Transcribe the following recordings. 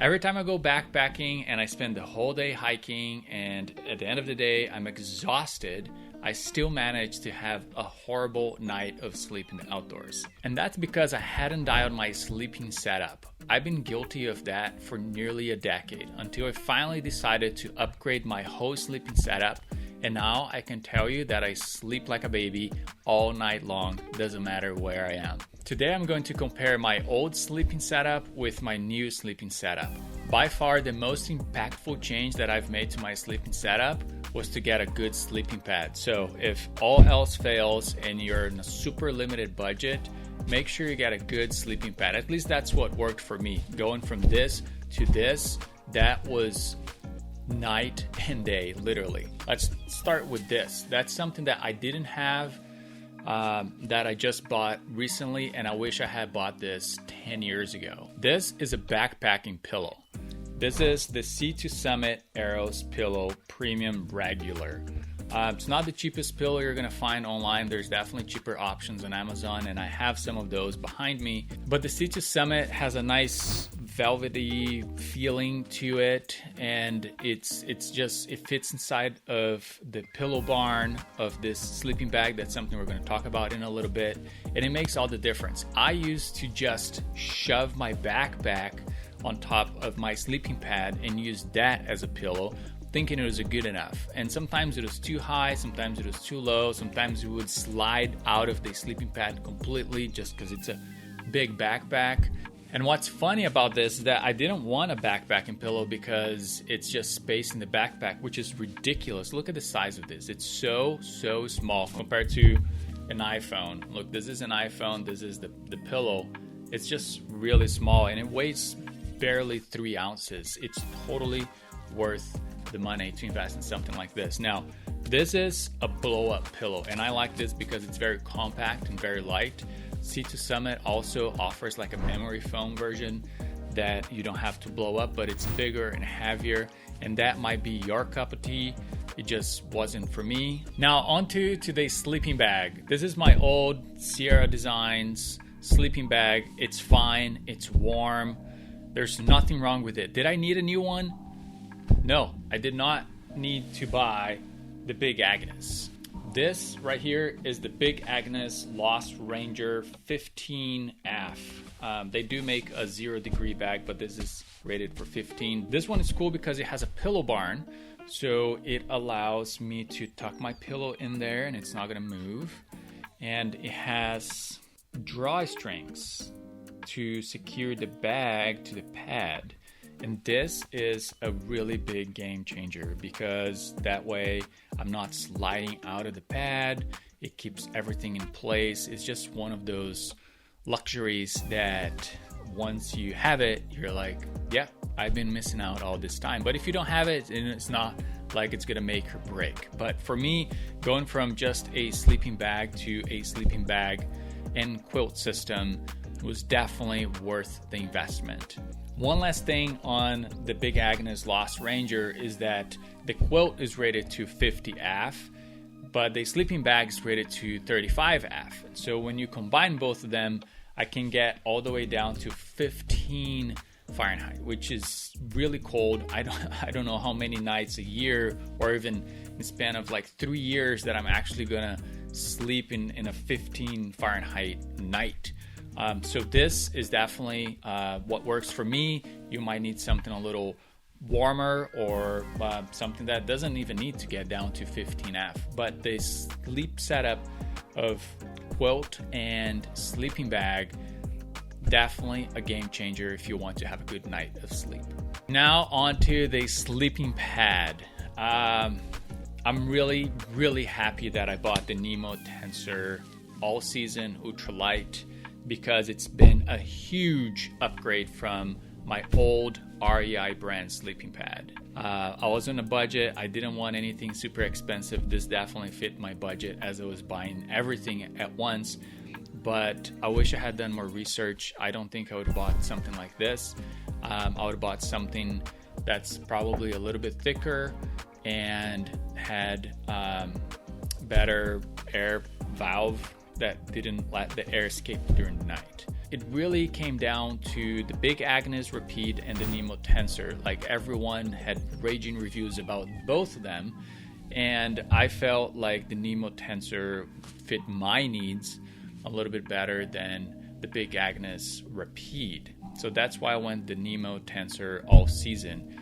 Every time I go backpacking and I spend the whole day hiking, and at the end of the day I'm exhausted, I still manage to have a horrible night of sleep in the outdoors. And that's because I hadn't dialed my sleeping setup. I've been guilty of that for nearly a decade until I finally decided to upgrade my whole sleeping setup. And now I can tell you that I sleep like a baby all night long, doesn't matter where I am. Today I'm going to compare my old sleeping setup with my new sleeping setup. By far the most impactful change that I've made to my sleeping setup was to get a good sleeping pad. So if all else fails and you're in a super limited budget, make sure you get a good sleeping pad. At least that's what worked for me. Going from this to this, that was night and day, literally. Let's start with this. That's something that I didn't have, that I just bought recently, and I wish I had bought this 10 years ago. This is a backpacking pillow. This is the Sea2 Summit Aeros Pillow Premium Regular. It's not the cheapest pillow you're gonna find online. There's definitely cheaper options on Amazon, and I have some of those behind me. But the Sea2 Summit has a nice velvety feeling to it, and it fits inside of the pillow barn of this sleeping bag. That's something we're going to talk about in a little bit, and it makes all the difference. I used to just shove my backpack on top of my sleeping pad and use that as a pillow, thinking it was good enough. And sometimes it was too high, sometimes it was too low, sometimes it would slide out of the sleeping pad completely just because it's a big backpack. And what's funny about this is that I didn't want a backpacking pillow because it's just space in the backpack, which is ridiculous. Look at the size of this. It's so small compared to an iPhone. Look, this is an iPhone, this is the pillow. It's just really small, and it weighs barely 3 ounces. It's totally worth the money to invest in something like this. Now, this is a blow-up pillow, and I like this because it's very compact and very light. Sea2 Summit also offers like a memory foam version that you don't have to blow up, but it's bigger and heavier, and that might be your cup of tea. It just wasn't for me. Now onto today's sleeping bag. This is my old Sierra Designs sleeping bag. It's fine, it's warm, there's nothing wrong with it. Did I need a new one? No, I did not need to buy the Big Agnes. This right here is the Big Agnes Lost Ranger 15F. They do make a 0-degree bag, but this is rated for 15. This one is cool because it has a pillow barn, so it allows me to tuck my pillow in there and it's not gonna move. And it has drawstrings to secure the bag to the pad. And this is a really big game changer because that way I'm not sliding out of the pad. It keeps everything in place. It's just one of those luxuries that once you have it, you're like, yeah, I've been missing out all this time. But if you don't have it, it's not like it's gonna make or break. But for me, going from just a sleeping bag to a sleeping bag and quilt system was definitely worth the investment. One last thing on the Big Agnes Lost Ranger is that the quilt is rated to 50F, but the sleeping bag is rated to 35F. So when you combine both of them, I can get all the way down to 15 Fahrenheit, which is really cold. I don't know how many nights a year, or even in the span of like 3 years, that I'm actually gonna sleep in a 15 Fahrenheit night. So this is definitely what works for me. You might need something a little warmer, or something that doesn't even need to get down to 15F. But the sleep setup of quilt and sleeping bag, definitely a game changer if you want to have a good night of sleep. Now onto the sleeping pad. I'm really happy that I bought the Nemo Tensor All Season Ultralight, because it's been a huge upgrade from my old REI brand sleeping pad. I was on a budget. I didn't want anything super expensive. This definitely fit my budget as I was buying everything at once, but I wish I had done more research. I don't think I would have bought something like this. I would have bought something that's probably a little bit thicker and had better air valve that didn't let the air escape during the night. it really came down to the Big Agnes Repeat and the Nemo Tensor. Like, everyone had raging reviews about both of them, and I felt like the Nemo Tensor fit my needs a little bit better than the Big Agnes Repeat. So that's why I went the Nemo Tensor all season.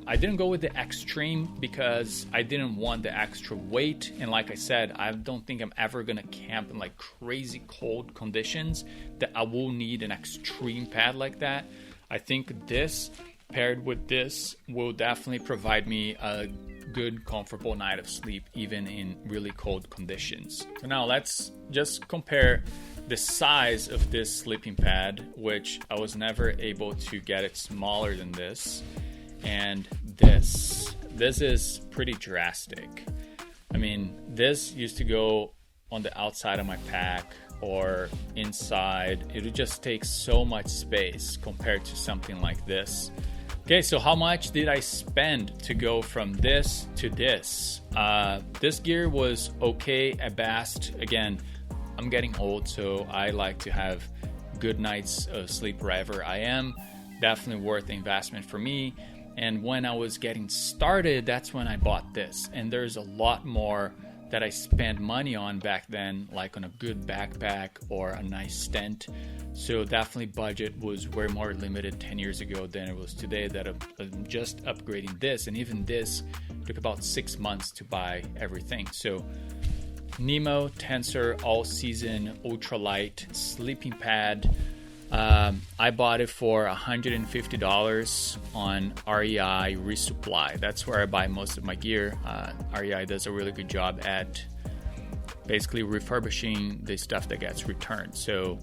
I didn't go with the Extreme because I didn't want the extra weight, and like I said, I don't think I'm ever gonna camp in like crazy cold conditions that I will need an extreme pad like that. I think this paired with this will definitely provide me a good comfortable night of sleep even in really cold conditions. So now let's just compare the size of this sleeping pad, which I was never able to get it smaller than this, and this is pretty drastic. I mean, this used to go on the outside of my pack or inside. It would just take so much space compared to something like this. Okay, so how much did I spend to go from this to this? This gear was okay at best. Again, I'm getting old, so I like to have good nights of sleep wherever I am. Definitely worth the investment for me. And when I was getting started, that's when I bought this. And there's a lot more that I spent money on back then, like on a good backpack or a nice tent. So definitely budget was way more limited 10 years ago than it was today, that I'm just upgrading this. And even this took about 6 months to buy everything. So Nemo Tensor all season ultralight sleeping pad. I bought it for $150 on REI Resupply. That's where I buy most of my gear. REI does a really good job at basically refurbishing the stuff that gets returned. So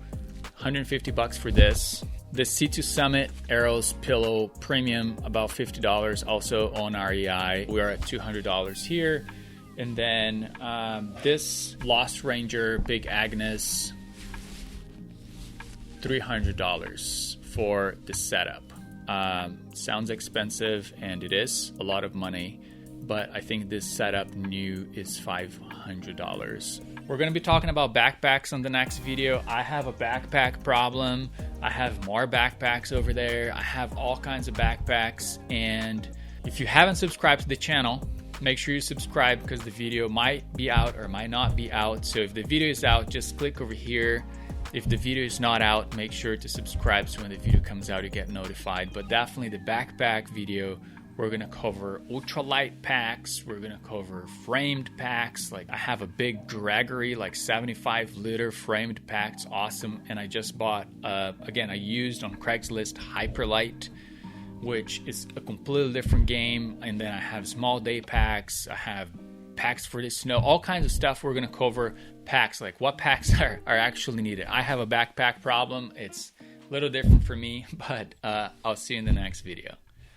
$150 for this. The C2 Summit Arrows Pillow Premium, about $50 also on REI. We are at $200 here. And then this Lost Ranger Big Agnes, $300 for the setup. Sounds expensive, and it is a lot of money, but I think this setup new is $500. We're going to be talking about backpacks on the next video. I have a backpack problem. I have more backpacks over there. I have all kinds of backpacks, and if you haven't subscribed to the channel, make sure you subscribe because the video might be out or might not be out. So if the video is out, just click over here. If the video is not out, make sure to subscribe so when the video comes out you get notified. But definitely the backpack video, we're gonna cover ultralight packs, we're gonna cover framed packs. Like, I have a big Gregory, like 75-liter framed packs, awesome. And I just bought, again, I used on Craigslist Hyperlight, which is a completely different game. And then I have small day packs, I have packs for the snow, all kinds of stuff. We're gonna cover packs, like what packs are actually needed. I have a backpack problem. It's a little different for me, but I'll see you in the next video.